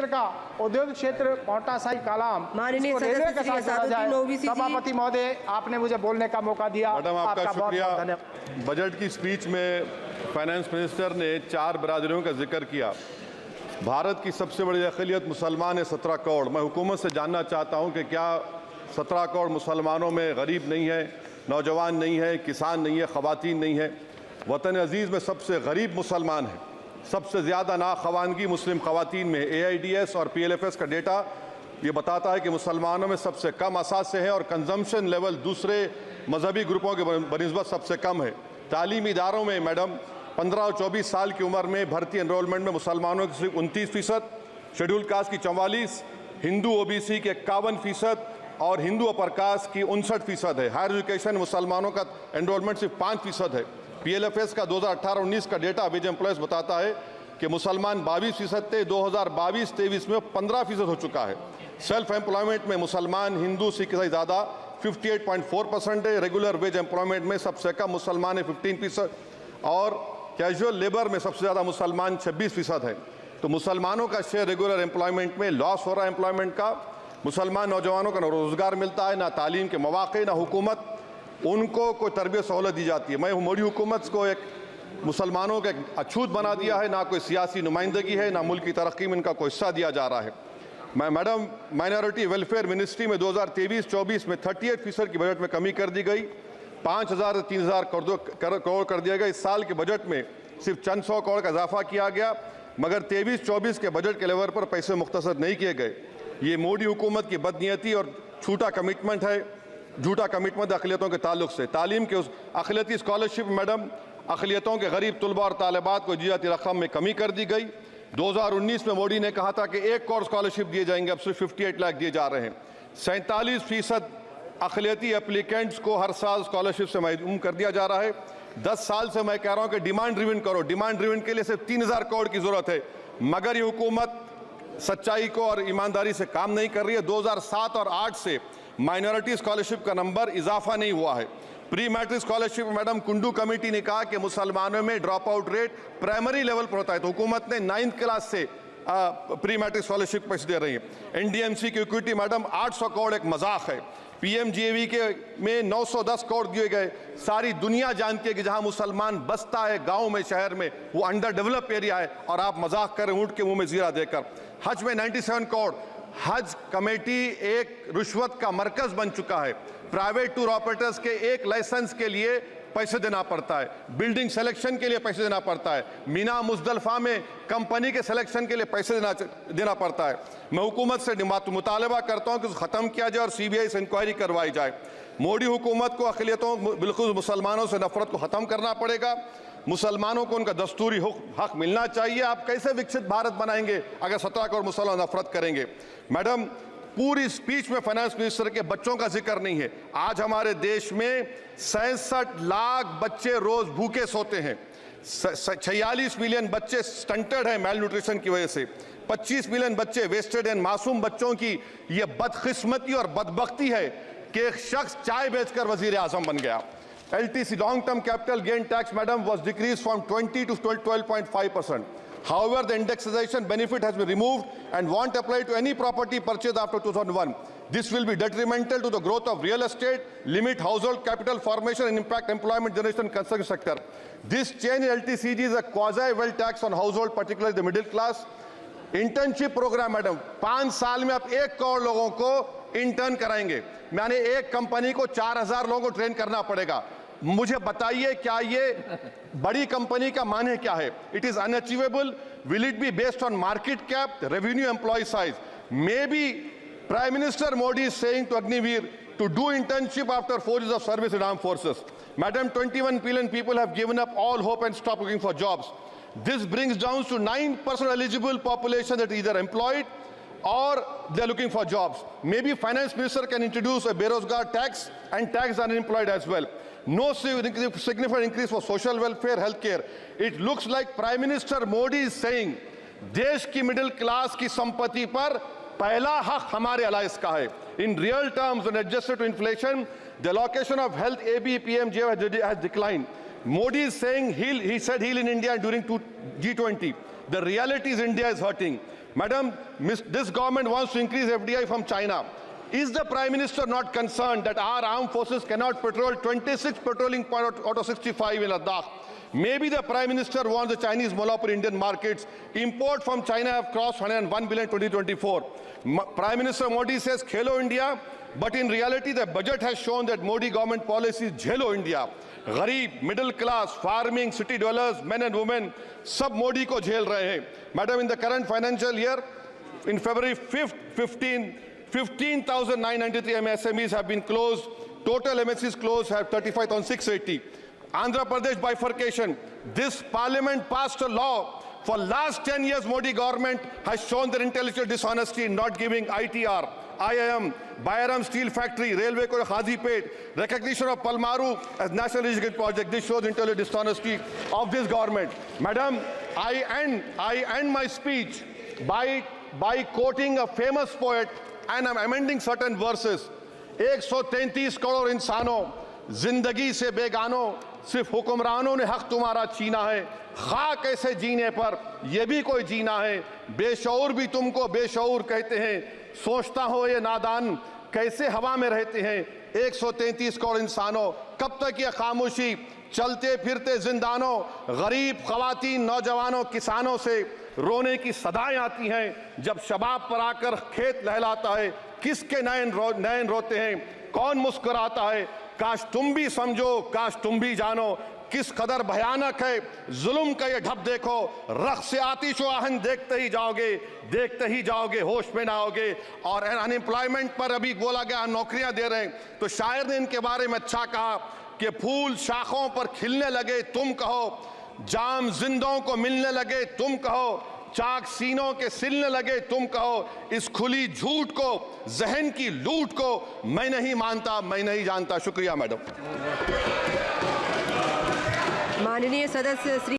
का उद्योग क्षेत्र मोटा साई कालाम माननीय रेलवे के साथ जोड़ा जाए। सदस्य सभापति महोदय, आपने मुझे बोलने का मौका दिया, मैडम आपका शुक्रिया। बहुत धन्यवाद। बजट की स्पीच में फाइनेंस मिनिस्टर ने 4 बरादरियों का जिक्र किया। भारत की सबसे बड़ी अक़लियत मुसलमान है, 17 करोड़। मैं हुकूमत से जानना चाहता हूं कि क्या 17 करोड़ मुसलमानों में गरीब नहीं है, नौजवान नहीं है, किसान नहीं है, ख़वातीन नहीं है? वतन अजीज़ में सबसे गरीब मुसलमान है, सबसे ज़्यादा नाखवानगी मुस्लिम ख़वातीन में। AIDS और PLFS का डेटा ये बताता है कि मुसलमानों में सबसे कम असासे हैं और कंजम्पशन लेवल दूसरे मजहबी ग्रुपों के बनिस्बत सबसे कम है। तालीमी इदारों में मैडम 15 और 24 साल की उम्र में भर्ती एनरोलमेंट में मुसलमानों की सिर्फ 29%, शेड्यूल कास्ट की 44%, हिंदू OBC के 51% और हिंदू अपर कास्ट की 59% है। हायर एजुकेशन मुसलमानों का एनरोलमेंट सिर्फ 5% है। PLFS का 2018-19 का डेटा वेज एम्प्लॉयज़ बताता है कि मुसलमान 22% थे, 2022-23 में 15% हो चुका है। सेल्फ एम्प्लॉयमेंट में मुसलमान, हिंदू, सिख से ज़्यादा 58.4% है। रेगुलर वेज एम्प्लॉयमेंट में सबसे कम मुसलमान है 15% और कैजुअल लेबर में सबसे ज़्यादा मुसलमान 26% है। तो मुसलमानों का शेयर रेगुलर एम्प्लॉयमेंट में लॉस हो रहा है एम्प्लॉयमेंट का। मुसलमान नौजवानों का ना रोज़गार मिलता है, ना तालीम के मौक़े, ना हुकूमत उनको कोई तरबियत सहूलत दी जाती है। मैं मोदी हुकूमत को एक मुसलमानों का एक अछूत बना दिया है, ना कोई सियासी नुमाइंदगी है, ना मुल्क की तरक्की में इनका कोई हिस्सा दिया जा रहा है। मैं मैडम माइनॉरिटी वेलफेयर मिनिस्ट्री में 2023-24 में 38% की बजट में कमी कर दी गई, 5,000 से 3,000 करोड़ कर दिया गया। इस साल के बजट में सिर्फ चंद 100 करोड़ का इजाफा किया गया, मगर 23-24 के बजट के लेवल पर पैसे मुख्तसर नहीं किए गए। ये मोदी हुकूमत की बदनीयती और झूठा कमिटमेंट है, झूठा कमिटमेंट अक़लियतों के ताल्लुक से। तालीम के उस अक़लियती स्कॉलरशिप मैडम अक़लियतों के गरीब तलबा और तालिबात को दी जाती रकम में कमी कर दी गई। 2019 में मोदी ने कहा था कि 1 करोड़ स्कॉलरशिप दिए जाएंगे, अब सिर्फ 58 लाख दिए जा रहे हैं। 47% अक़लियती एप्लीकेंट्स को हर साल स्कॉलरशिप से महरूम कर दिया जा रहा है। 10 साल से मैं कह रहा हूँ कि डिमांड ड्रिवन करो। डिमांड ड्रिवन के लिए सिर्फ 3,000 करोड़ की ज़रूरत है, मगर ये हुकूमत सच्चाई को और ईमानदारी से काम नहीं कर रही है। 2007 और 8 से माइनॉरिटी स्कॉलरशिप का नंबर इजाफा नहीं हुआ है। Pre matric scholarship madam Kundu committee ने कहा कि मुसलमानों में drop out rate primary level पर होता है, तो हुकूमत ने 9th क्लास से प्री मैट्रिक स्कॉलरशिप पैसे दे रही है। NDMC की इक्विटी मैडम 800 करोड़ एक मजाक है। PMGAV के में 910 करोड़ दिए गए। सारी दुनिया जानती है कि जहां मुसलमान बसता है गांव में, शहर में, वो अंडर डेवलप एरिया है और आप मजाक करें ऊँट के मुंह में जीरा देकर। हज में 97 करोड़। हज कमेटी एक रिश्वत का मरकज बन चुका है। प्राइवेट टूर ऑपरेटर्स के एक लाइसेंस के लिए पैसे देना पड़ता है, बिल्डिंग सिलेक्शन के लिए पैसे देना पड़ता है, मीना मुजदलफा में कंपनी के सिलेक्शन के लिए पैसे देना पड़ता है। मैं हुकूमत से मुतालबा करता हूं कि उसको ख़त्म किया जाए और CBI से इंक्वायरी करवाई जाए। मोदी हुकूमत को अक़लियतों, बिल्कुल मुसलमानों से नफरत को ख़त्म करना पड़ेगा। मुसलमानों को उनका दस्तूरी हक मिलना चाहिए। आप कैसे विकसित भारत बनाएंगे अगर 17 करोड़ मुसलमान नफरत करेंगे? मैडम, पूरी स्पीच में फाइनेंस मिनिस्टर के बच्चों का जिक्र नहीं है। आज हमारे देश में 66 लाख बच्चे रोज भूखे सोते हैं। 46 मिलियन बच्चे स्टंटेड हैं मेल न्यूट्रिशन की वजह से। 25 मिलियन बच्चे वेस्टेड हैं। मासूम बच्चों की ये बदकिस्मती और बदबख्ती है कि एक शख्स चाय बेचकर वजीर आजम बन गया। LTC long term capital gain tax madam was decreased from 20 to 12.5%. However, the indexation benefit has been removed and won't apply to any property purchased after 2001. This will be detrimental to the growth of real estate, limit household capital formation and impact employment generation in construction sector. This change in LTCG is a quasi-wealth tax on household, particularly the middle class. Internship program madam, 5 साल में आप 1 करोड़ लोगों को intern कराएंगे, यानी एक company को 4,000 लोगों को ट्रेन करना पड़ेगा। मुझे बताइए क्या ये बड़ी कंपनी का माने क्या है? It is unachievable. Will it be based on market cap, revenue, employ size? Maybe prime minister Modi is saying to Agniveer to do internship after 4 years of service in armed forces. Madam, 21 billion people have given up all hope and stopped looking for jobs. This brings down to 9% eligible population that is either employed or they're looking for jobs. Maybe finance minister can introduce a Berozgar tax and tax unemployed as well. No significant increase for social welfare, healthcare. It looks like Prime Minister Modi is saying देश की middle class की संपत्ति पर पहला हक हमारे alliance का है. In real terms, when adjusted to inflation, the allocation of health AB PMJ has declined. Modi is saying he said heal in India during G20. The reality is India is hurting. Madam, this government wants to increase FDI from China. Is the Prime Minister not concerned that our armed forces cannot patrol 26 patrolling points out of 65 in Ladakh? Maybe the Prime Minister wants the Chinese monopoly Indian markets. Import from China have crossed 101 billion 2024. Prime Minister Modi says Khelo India, but in reality the budget has shown that Modi government policy is Jhelo India. Gharib, middle class, farming, city dwellers, men and women, sab Modi ko jhel rahe hain. Madam, in the current financial year, in February 5th, 15,993 MSMEs have been closed. Total MSCs closed have 35,680. Andhra Pradesh bifurcation. This parliament passed a law. For last 10 years, Modi government has shown their intellectual dishonesty in not giving ITR, IIM, Bayaram Steel Factory, Railway Corridor Hazipet, recognition of Palmaru as National Irrigation Project. This shows intellectual dishonesty of this government. Madam, I end my speech by quoting a famous poet, and I'm amending certain verses. 133 crore इंसानों, जिंदगी से बेगानों, सिर्फ हुक्मरानों ने हक तुम्हारा छीना है। खाक ऐसे जीने पर ये भी कोई जीना है। बेशऊर भी तुमको बेशऊर कहते हैं। सोचता हो ये नादान कैसे हवा में रहते हैं। 133 करोड़ इंसानों, कब तक ये खामोशी? चलते फिरते जिंदानों, गरीब खवातीन, नौजवानों, किसानों से रोने की सदाएं आती हैं। जब शबाब पर आकर खेत लहलाता है, किसके नयन रोते हैं, कौन मुस्कुराता है? काश तुम भी समझो, काश तुम भी जानो किस कदर भयानक है जुल्म का ये ढब। देखो रख से आतिश व आहन देखते ही जाओगे, होश में ना आओगे। और अनएम्प्लॉयमेंट पर अभी बोला गया नौकरियां दे रहे हैं, तो शायर ने इनके बारे में अच्छा कहा कि फूल शाखों पर खिलने लगे तुम कहो, जाम जिंदों को मिलने लगे तुम कहो, चाक सीनों के सिलने लगे तुम कहो। इस खुली झूठ को, जहन की लूट को मैं नहीं मानता, मैं नहीं जानता। शुक्रिया मैडम। माननीय सदस्य श्री